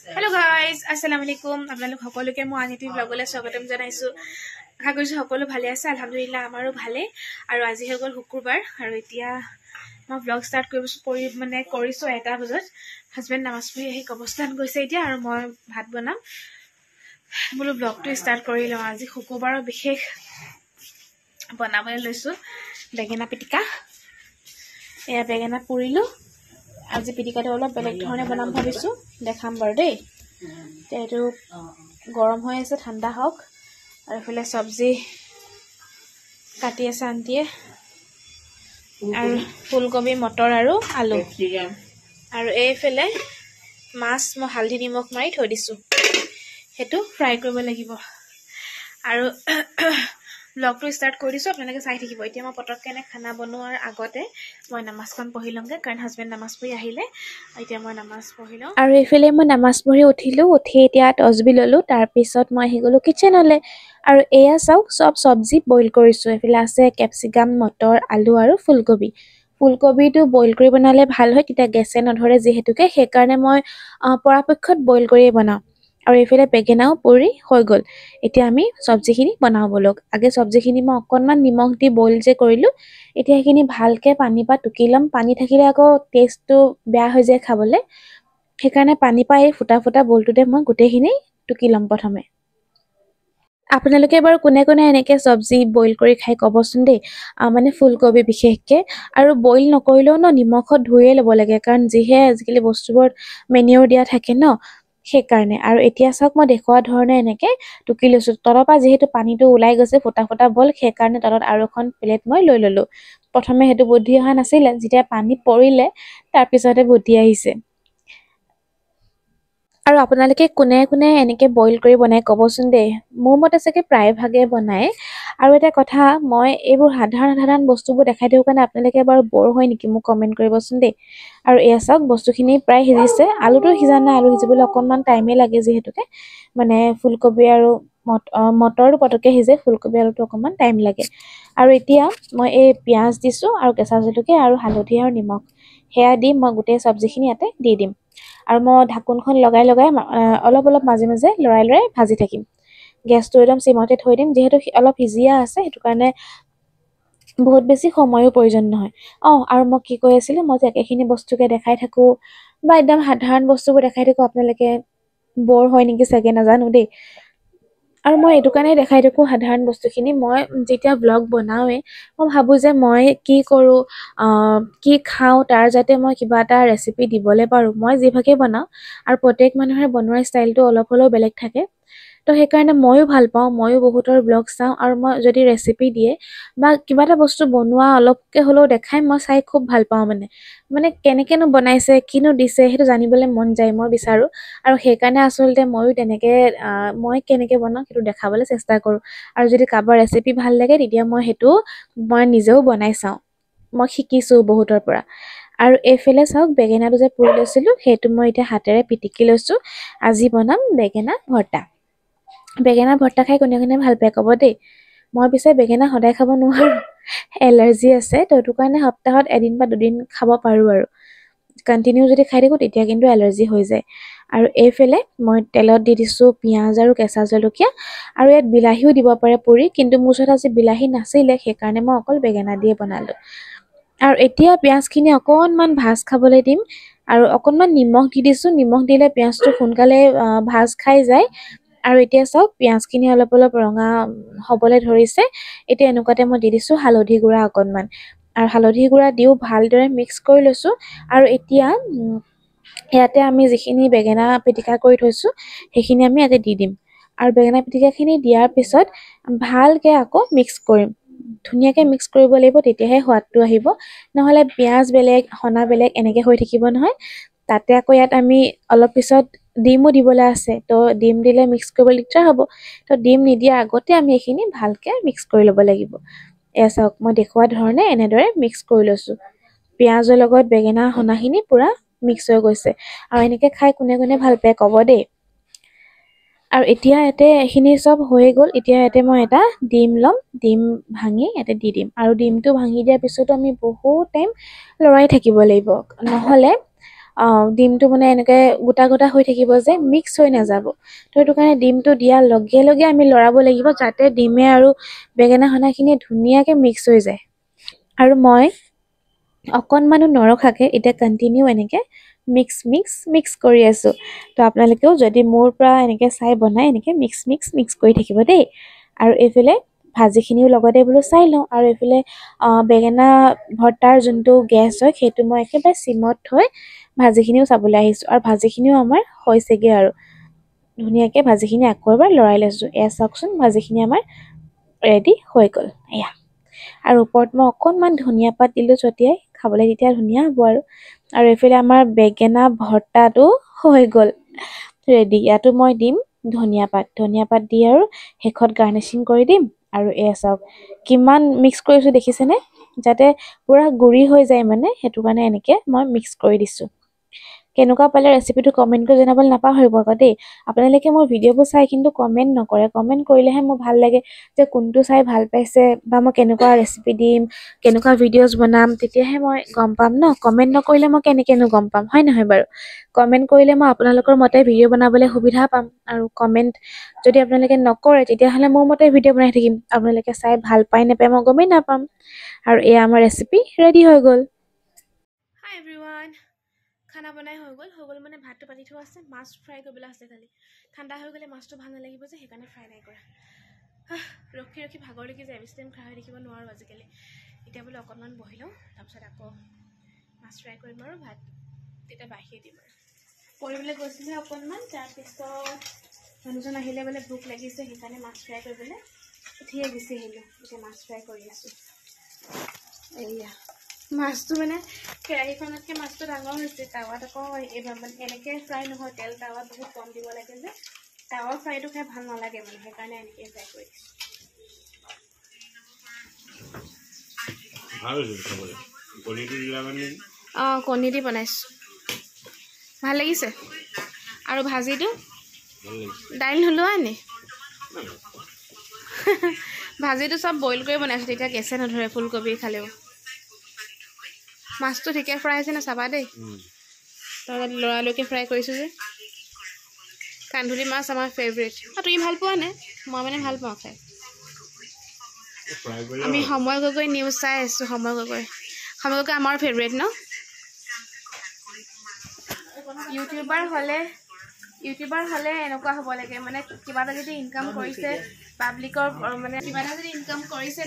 Hello guys, Assalamualaikum. আপোনালোক সকলোকে মই আনিতি ব্লগলৈ স্বাগতম জনাইছো। আশা কৰিছো সকলো ভালে আছে। আলহামদুলিল্লাহ আমাৰো ভালে। আৰু আজি হৈ গ'ল শুক্ৰবাৰ আৰু এতিয়া মই ব্লগ ষ্টাৰ্ট কৰিছো 1টা বজাত। হাজবেণ্ড নামাজ পঢ়ি আহি কবস্থান গৈছে এতিয়া আৰু মই ভাত বনাম। বোলো ব্লগটো ষ্টাৰ্ট কৰি লওঁ। আজি শুক্ৰবাৰৰ বিশেষ বনাবলৈ লৈছো বেঙেনা পিটিকা। এয়া বেঙেনা পুৰিলো। আজি পিটিকাটো অলপ বেলেগ ধৰণে বনাম ভাবিছো, দেখাম বাৰু দেই। এইটো গৰম হৈ আছে, ঠাণ্ডা হওক। আৰু এফালে চব্জি কাটি আছে আন্টিয়ে, আৰু ফুলকবি, মটৰ আৰু আলু। আৰু এইফালে মাছ মই হালধি নিমখ মাৰি থৈ দিছো, সেইটো ফ্ৰাই কৰিব লাগিব। আৰু ব্লগটো ষ্টাৰ্ট কৰি দিছো, আপোনালোকে চাই থাকিব। এতিয়া মই পটককে খানা বনোৱাৰ আগতে মই নামাজখন পঢ়ি লওঁগে, কাৰণ হাজবেণ্ড নামাজ পঢ়ি আহিলে। এতিয়া মই নামাজ পঢ়ি লওঁ। আৰু এইফালে মই নামাজ পঢ়ি উঠিলো, উঠি এতিয়া তছবি ললো। তাৰপিছত মই আহি গলো কিচেনলৈ। আৰু এয়া চাওক, চব চব্জি বইল কৰিছো। এইফালে আছে কেপচিকাম, মটৰ, আলু আৰু ফুলকবি। ফুলকবিটো বইল কৰি বনালে ভাল হয়, তেতিয়া গেছে নধৰে যিহেতুকে। সেইকাৰণে মই পৰাপক্ষত বইল কৰিয়ে বনাওঁ। আৰু এইফালে বেঙেনাও পুৰি হৈ গ'ল। এতিয়া আমি চব্জিখিনি বনাওঁ বলক। আগে চব্জিখিনি মই অকণমান নিমখ দি বইল যে কৰিলো, এতিয়া সেইখিনি ভালকে পানী পা টুকি ল'ম। পানী থাকিলে আকৌ টেষ্টটো বেয়া হৈ যায় খাবলৈ। সেইকাৰণে পানী পা এই ফুটা ফুটা বলটোতে মই গোটেইখিনি টুকি ল'ম প্ৰথমে। আপোনালোকে বাৰু কোনে কোনে এনেকে চব্জি বইল কৰি খাই কবচোন দেই। মানে ফুলকবি বিশেষকে। আৰু বইল নকৰিলেও নিমখত ধুয়ে ল'ব লাগে, কাৰণ যিহে আজিকালি বস্তুবোৰত মেনিয়ৰ দিয়া থাকে ন, সেইকাৰণে। আৰু এতিয়া চাওক, মই দেখুওৱা ধৰণে এনেকে টুকি লৈছো। তলৰ পৰা যিহেতু পানীটো ওলাই গৈছে ফুটা ফুটা বল, সেইকাৰণে তলত আৰু এখন প্লেট মই লৈ ললো। প্ৰথমে সেইটো বুদ্ধি অহা নাছিলে, যেতিয়া পানী পৰিলে তাৰপিছতে বুদ্ধি আহিছে। আৰু আপোনালোকে কোনে কোনে এনেকে বইল কৰি বনাই কবচোন দেই। মোৰ মতে চাগে প্ৰায় ভাগে বনায়। আৰু এটা কথা, মই এইবোৰ সাধাৰণ বস্তুবোৰ দেখাই দিওঁ কাৰণে আপোনালোকে বাৰু বৰ হয় নেকি মোক কমেণ্ট কৰিবচোন দেই। আৰু এয়া চাওক, বস্তুখিনি প্ৰায় সিজিছে। আলুটো সিজা নাই, আলু সিজিবলৈ অকণমান টাইমেই লাগে যিহেতুকে। মানে ফুলকবি আৰু মটৰটো পটককে সিজে, ফুলকবি আলুটো অকণমান টাইম লাগে। আৰু এতিয়া মই এই পিঁয়াজ দিছো, আৰু কেঁচা জলকীয়া আৰু হালধি আৰু নিমখ, সেয়া দি মই গোটেই চব্জিখিনি ইয়াতে দি দিম। আৰু মই ঢাকোনখন লগাই অলপ অলপ মাজে মাজে লৰাই ভাজি থাকিম। গেছটো একদম চিমতে থৈ দিম, যিহেতু অলপ সিজিয়া আছে, সেইটো কাৰণে বহুত বেছি সময়ো প্ৰয়োজন নহয়। আৰু মই কি কৈ আছিলো, মই যে একেখিনি বস্তুকে দেখাই থাকো বা একদম সাধাৰণ বস্তুবোৰ দেখাই থাকো, আপোনালোকে বৰ হয় নেকি চাগে, নাজানো দেই। আৰু মই এইটো কাৰণে দেখাই থাকো সাধাৰণ বস্তুখিনি। মই যেতিয়া ব্লগ বনাওৱে, মই ভাবো যে মই কি কৰো, কি খাওঁ, তাৰ যাতে মই কিবা এটা ৰেচিপি দিবলৈ পাৰো। মই যিভাগে বনাওঁ, আৰু প্ৰত্যেক মানুহৰে বনোৱাৰ ষ্টাইলটো অলপ হ'লেও বেলেগ থাকে, তো সেইকাৰণে ময়ো ভাল পাওঁ। ময়ো বহুতৰ ব্লগ চাওঁ, আৰু মই যদি ৰেচিপি দিয়ে বা কিবা এটা বস্তু বনোৱা অলপকে হ'লেও দেখাই, মই চাই খুব ভাল পাওঁ। মানে কেনেকেনো বনাইছে, কিনো দিছে, সেইটো জানিবলৈ মন যায়, মই বিচাৰো। আৰু সেইকাৰণে আচলতে ময়ো তেনেকে মই কেনেকে বনাওঁ সেইটো দেখাবলৈ চেষ্টা কৰো। আৰু যদি কাৰোবাৰ ৰেচিপি ভাল লাগে, তেতিয়া মই নিজেও বনাই চাওঁ। মই শিকিছো বহুতৰ পৰা। আৰু এইফালে চাওক, বেঙেনাটো যে পুৰি লৈছিলো, সেইটো মই এতিয়া হাতেৰে পিটিকি লৈছো। আজি বনাম বেঙেনা ভৰ্তা। বেঙেনা ভৰ্তা খাই কোনে কোনে ভাল পায় কব দেই। মই পিছে বেঙেনা সদায় খাব নোৱাৰো, এলাৰ্জি আছে, তো সেইটো কাৰণে সপ্তাহত এদিন বা দুদিন খাব পাৰো। আৰু কণ্টিনিউ যদি খাই থাকো, তেতিয়া কিন্তু এলাৰ্জি হৈ যায়। আৰু এইফালে মই তেলত দি দিছো পিঁয়াজ আৰু কেঁচা জলকীয়া, আৰু ইয়াত বিলাহীও দিব পাৰে পুৰি, কিন্তু মোৰ ওচৰত আজি বিলাহী নাছিলে, সেইকাৰণে মই অকল বেঙেনা দিয়ে বনালো। আৰু এতিয়া পিঁয়াজখিনি অকণমান ভাজ খাবলৈ দিম, আৰু অকণমান নিমখ দি দিছো। নিমখ দিলে পিঁয়াজটো সোনকালে ভাজ খাই যায়। আৰু এতিয়া চাওক, পিঁয়াজখিনি অলপ অলপ ৰঙা হ'বলৈ ধৰিছে। এতিয়া এনেকুৱাতে মই দি দিছো হালধি গুড়া অকণমান, আৰু হালধি গুড়া দিও ভালদৰে মিক্স কৰি লৈছো। আৰু এতিয়া ইয়াতে আমি যিখিনি বেঙেনা পিটিকা কৰি থৈছো, সেইখিনি আমি ইয়াতে দি দিম। আৰু বেঙেনা পিটিকাখিনি দিয়াৰ পিছত ভালকে আকৌ মিক্স কৰিম। ধুনীয়াকে মিক্স কৰিব লাগিব, তেতিয়াহে সোৱাদটো আহিব। নহলে পিঁয়াজ বেলেগ, সনা বেলেগ এনেকে হৈ থাকিব নহয়। তাতে আকৌ ইয়াত আমি অলপ পিছত ডিমো দিবলৈ আছে, তো ডিম দিলে মিক্স কৰিবলৈ দিগদাৰ হ'ব। তো ডিম নিদিয়া আগতে আমি এইখিনি ভালকে মিক্স কৰি ল'ব লাগিব। এয়া চাওক, মই দেখুওৱা ধৰণে এনেদৰে মিক্স কৰি লৈছো। পিঁয়াজৰ লগত বেঙেনা সনাখিনি পুৰা মিক্স হৈ গৈছে। আৰু এনেকে খাই কোনে কোনে ভাল পায় কব দেই। আৰু এতিয়া ইয়াতে এইখিনি চব হৈ গ'ল। এতিয়া ইয়াতে মই এটা ডিম ল'ম, ডিম ভাঙি ইয়াতে দি দিম। আৰু ডিমটো ভাঙি দিয়াৰ পিছতো আমি বহুত টাইম লৰাই থাকিব লাগিব, নহ'লে ডিমটো মানে এনেকৈ গোটা গোটা হৈ থাকিব যে মিক্স হৈ নাযাব। তো সেইটো কাৰণে ডিমটো দিয়াৰ লগে লগে আমি লৰাব লাগিব যাতে ডিমে আৰু বেঙেনা সনাখিনি ধুনীয়াকৈ মিক্স হৈ যায়। আৰু মই অকণমানো নৰখাকৈ এতিয়া কণ্টিনিউ এনেকৈ মিক্স কৰি আছোঁ। তো আপোনালোকেও যদি মোৰ পৰা এনেকৈ চাই বনাই এনেকৈ মিক্স কৰি থাকিব দেই। আৰু এইফালে ভাজিখিনিও লগতে বোলো চাই লওঁ। আৰু এইফালে বেঙেনা ভৰ্তাৰ যোনটো গেছ হয় সেইটো মই একেবাৰে চিমত থৈ ভাজিখিনিও চাবলৈ আহিছোঁ। আৰু ভাজিখিনিও আমাৰ হৈছেগৈ আৰু ধুনীয়াকৈ ভাজিখিনি আকৌ এবাৰ লৰাই লৈছোঁ। এয়া চাওকচোন ভাজিখিনি আমাৰ ৰেডি হৈ গ'ল এয়া। আৰু ওপৰত মই অকণমান ধনিয়া পাত দিলোঁ ছটিয়াই, খাবলৈ তেতিয়া ধুনীয়া হ'ব আৰু এইফালে আমাৰ বেঙেনা ভৰ্তাটো হৈ গ'ল ৰেডি। ইয়াতো মই দিম ধনিয়া পাত দি আৰু শেষত গাৰ্নিচিং কৰি দিম। আৰু এয়া চাওক কিমান মিক্স কৰিছোঁ দেখিছেনে, যাতে পুৰা গুৰি হৈ যায় মানে, সেইটো কাৰণে এনেকৈ মই মিক্স কৰি দিছোঁ। কেনেকুৱা পালে ৰেচিপিটো কমেণ্ট কৰি জনাবলৈ নাপাহৰিব আকৌ দেই। আপোনালোকে মোৰ ভিডিঅ'বোৰ চাই কিন্তু কমেণ্ট নকৰে, কমেণ্ট কৰিলেহে মোৰ ভাল লাগে যে কোনটো চাই ভাল পাইছে বা মই কেনেকুৱা ৰেচিপি দিম, কেনেকুৱা ভিডিঅ'জ বনাম, তেতিয়াহে মই গম পাম ন। কমেণ্ট নকৰিলে মই কেনেকৈনো গম পাম, হয় নহয় বাৰু। কমেণ্ট কৰিলে মই আপোনালোকৰ মতে ভিডিঅ' বনাবলৈ সুবিধা পাম। আৰু কমেণ্ট যদি আপোনালোকে নকৰে তেতিয়াহ'লে মোৰ মতে ভিডিঅ' বনাই থাকিম, আপোনালোকে চাই ভাল পাই নাপায় মই গমেই নাপাম। আৰু এয়া আমাৰ ৰেচিপি ৰেডি হৈ গ'ল। হাই এভৰিৱান, খানা বনাই হৈ গ'ল মানে ভাতটো পাতি থোৱা আছে, মাছ ফ্ৰাই কৰিবলৈ আছে খালি। ঠাণ্ডা হৈ গ'লে মাছটো ভাল নালাগিব যে, সেইকাৰণে ফ্ৰাই নাই কৰা। ৰখি ভাগৰ লাগি যায়, বেছি টাইম খাই হৈ থাকিব নোৱাৰোঁ আজিকালি। এতিয়া বোলে অকণমান বহি লওঁ, তাৰপিছত আকৌ মাছ ফ্ৰাই কৰিম আৰু ভাত তেতিয়া বাঢ়িয়ে দিম আৰু। কৰিবলৈ গৈছিলোঁ অকণমান, তাৰপিছত মানুহজন আহিলে বোলে ভোক লাগিছে, সেইকাৰণে মাছ ফ্ৰাই কৰিবলৈ উঠিয়ে গুচি আহিলোঁ। এতিয়া মাছ ফ্ৰাই কৰি আছোঁ। এয়া মাছটো মানে কেৰাহীখনতকৈ মাছটো ডাঙৰ হৈছে, টাৱাত আকৌ এইবাৰ মানে এনেকৈ ফ্ৰাই নহয়, তেল টাৱাত বহুত কম দিব লাগে যে, টাৱা ফ্ৰাইটো খাই ভাল নালাগে মানে, সেইকাৰণে এনেকৈ ফ্ৰাই কৰি দিছোঁ। অঁ, কণী দি বনাইছোঁ, ভাল লাগিছে। আৰু ভাজিটো দাইল নোলোৱা নি? ভাজিটো চব বইল কৰি বনাইছোঁ, তেতিয়া গেছে নধৰে ফুলকবি খালেও। মাছটো ঠিকে ফ্ৰাই হৈছে নে চাবা দেই, তাৰপৰা লৰালৰিকৈ ফ্ৰাই কৰিছোঁ যে। কান্ধুলি মাছ আমাৰ ফেভৰেট। তুমি ভাল পোৱা নে? মই মানে ভাল পাওঁ খাই। আমি সময় গগৈ নিউজ চাই আছোঁ। সময় গগৈ আমাৰ ফেভৰেট ন। ইউটিউবাৰ হ'লে এনেকুৱা হ'ব লাগে, মানে কিবা এটা যদি ইনকাম কৰিছে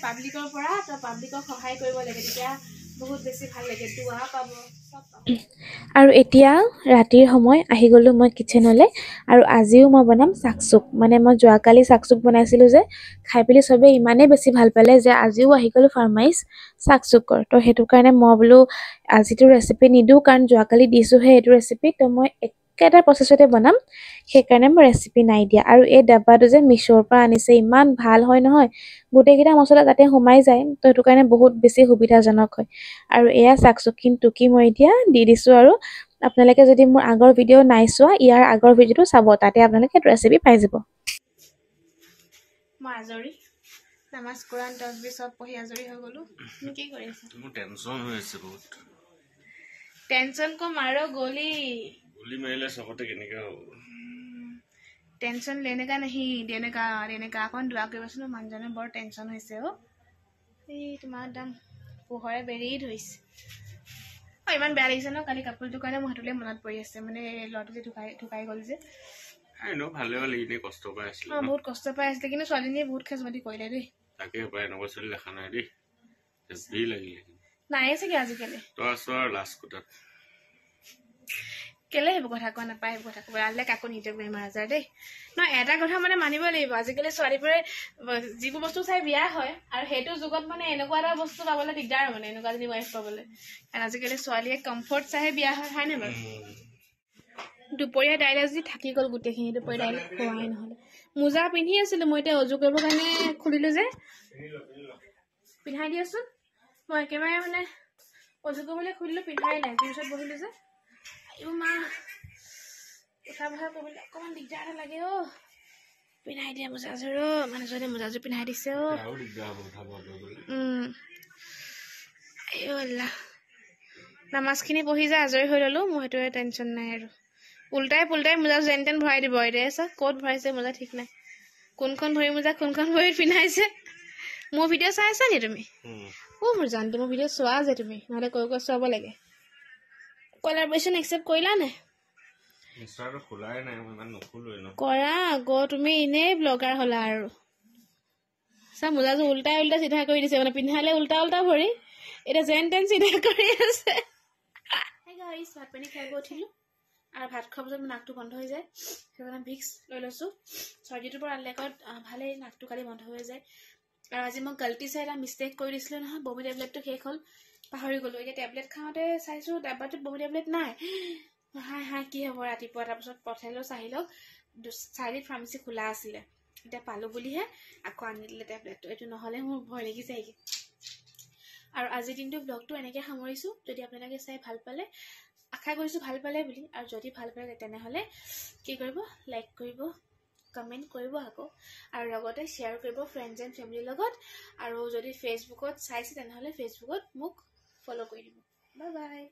পাব্লিকৰ পৰা, তো পাব্লিকক সহায় কৰিব লাগে, তেতিয়া বহুত বেছি ভাল লাগে, দুৱা পাব, চব পাব। আৰু এতিয়া ৰাতিৰ সময় আহি গ'লোঁ মই কিটচেনলৈ। আৰু আজিও মই বনাম চাকচুক, মানে মই যোৱাকালি চাকচুক বনাইছিলোঁ যে, খাই পেলি চবেই ইমানেই বেছি ভাল পালে যে আজিও আহি গ'লোঁ ফাৰ্মাইজ চাকচুকৰ। তো সেইটো কাৰণে মই বোলো আজিতো ৰেচিপি নিদিওঁ, কাৰণ যোৱাকালি দিছোঁহে এইটো ৰেচিপি, তো মই একেটা প্ৰচেছতে বনাম, সেইকাৰণে মই ৰেচিপি নাই দিয়া। আৰু এই ডাব্বাটো যে মিছ'ৰ পৰা আনিছে, ইমান ভাল হয় নহয়, গোটেইকেইটা মছলা তাতে সোমাই যায়, তো সেইটো কাৰণে বহুত বেছি সুবিধাজনক হয়। আৰু এয়া চাকচুক কিন্তু কি মই এতিয়া দি দিছোঁ। আৰু আপোনালোকে যদি মোৰ আগৰ ভিডিঅ' নাই চোৱা, ইয়াৰ আগৰ ভিডিঅ'টো চাব, তাতে আপোনালোকে ৰেচিপি পাই যাব। মই আজৰি, নামাজ কোৰান তছবিহ চব পঢ়ি আজৰি হৈ গ'লোঁ। তুমি কি কৰি আছা? মোৰ টেনচন হৈ আছে বহুত। টেনচন কো মাৰো গলি মাৰিলে চবতে কেনেকৈ হ'ব। টেনচন লেনে কা নাহি, দেনে কা অকণ দোৱা কৰিবাচোন। মানুহজনে বৰ টেনচন হৈছে অ'। এই তোমাৰ একদম পোহৰে বেৰি ধৰিছে। ইমান বেয়া লাগিছে ন, কালি কাপোৰটোৰ কাৰণে মোৰ হাতলৈ মনত পৰি আছে, মানে ল'ৰাটো যে ঢুকাই গ'ল যে। ভালে হ'ল, এনেই কষ্ট পাই আছিলে। বহুত কষ্ট পাই আছিলে, কিন্তু ছোৱালীজনীয়ে বহুত খেজমাতি কৰিলে দেই। তাকে পাই, এনেকুৱা ছোৱালী দেখা নাই দেই, হেঁচি লাগিলে। নাইয়ে চাগে আজিকালি। তই আছো আৰু লাষ্ট কোটাত। কেলে সেইবোৰ কথা কোৱা নাপায়, সেইবোৰ কথা ক'ব আনিলে কাকো নিদিয়ক বেমাৰ আজাৰ দেই। নহয়, এটা কথা মানে মানিব লাগিব, আজিকালি ছোৱালীবোৰে যিবোৰ বস্তু চাই বিয়া হয়, আৰু সেইটো যুগত মানে এনেকুৱা এটা বস্তু পাবলৈ দিগদাৰ, মানে এনেকুৱা এজনী ৱাইফ পাবলৈ। কাৰণ আজিকালি ছোৱালীয়ে কমফৰ্ট চাইহে বিয়া হয় নে বাৰু? দুপৰীয়া দাইল আজি থাকি গ'ল গোটেইখিনি, দুপৰীয়া দাইল খোৱাই নহ'লে। মোজা পিন্ধি আছিলোঁ মই, এতিয়া অজু কৰিবৰ কাৰণে খুলিলোঁ যে, পিন্ধাই দিয়াচোন। মই একেবাৰে মানে অজু কৰিবলৈ খুলিলোঁ, পিন্ধাই নাই, পিছত বহিলোঁ যে। মা উঠা বহা কৰিবলৈ অকণমান দিগদাৰ এটা লাগে অ'। পিন্ধাই দিয়া মোজাযোৰ অ', মানুহজনে মোজাযোৰ পিন্ধাই দিছে অ'। আল্লাহ নামাজখিনি পঢ়ি যে আজৰি হৈ ল'লোঁ মোৰ সেইটোৱে টেনশ্যন নাই আৰু উল্টাই পুল্টাই মোজা যেন তেন ভৰাই দিব এতিয়া চাওক ক'ত ভৰাইছে মোজা ঠিক নাই কোনখন ভৰি মোজা কোনখন ভৰিত পিন্ধাইছে মোৰ ভিডিঅ' চাই আছা নি তুমি মোৰ জানটো মোৰ ভিডিঅ' চোৱা যে তুমি নহ'লে কৈ চোৱাব লাগে কলাবৰেশ্যন একচেপ্ট কৰিলা নে কৰা আকৌ তুমি এনেই ব্লগাৰ হ'লা আৰু চা মোজাযোৰ উল্টাই উল্টাই চিধা কৰি দিছে মানে পিন্ধালে উল্টা উল্টা ভৰি এতিয়া যেন তেন চিধা কৰি আছে ভাত পানী খাই গৈ উঠিলোঁ আৰু ভাত খোৱাৰ পিছত নাকটো বন্ধ হৈ যায় সেইকাৰণে ভিক্স লৈ লৈছোঁ চৰ্দিটোৰ পৰা আনলেকত ভালেই নাকটো কালি বন্ধ হৈ যায় আৰু আজি মই গলতি চাই এটা মিষ্টেক কৰি দিছিলোঁ নহয় বমি টেবলেটটো শেষ হ'ল পাহৰি গ'লোঁ এতিয়া টেবলেট খাওঁতে চাইছোঁ ডাব্বাটোত বমি টেবলেট নাই হাই কি হ'ব ৰাতিপুৱা তাৰপিছত পঠালোঁ চাহিলক চাৰিআলিত ফাৰ্মাচী খোলা আছিলে এতিয়া পালোঁ বুলিহে আকৌ আনি দিলে টেবলেটটো এইটো নহ'লে মোৰ ভয় লাগি যায়গৈ আৰু আজিৰ দিনটো ব্লগটো এনেকৈ সামৰিছোঁ যদি আপোনালোকে চাই ভাল পালে আশা কৰিছোঁ ভাল পালে বুলি আৰু যদি ভাল পালে তেনেহ'লে কি কৰিব লাইক কৰিব কমেণ্ট কৰিব আকৌ আৰু লগতে শ্বেয়াৰ কৰিব ফ্ৰেণ্ডছ এণ্ড ফেমিলিৰ লগত আৰু যদি ফেচবুকত চাইছে তেনেহ'লে ফেচবুকত মোক ফ'ল' কৰি দিব বাই বাই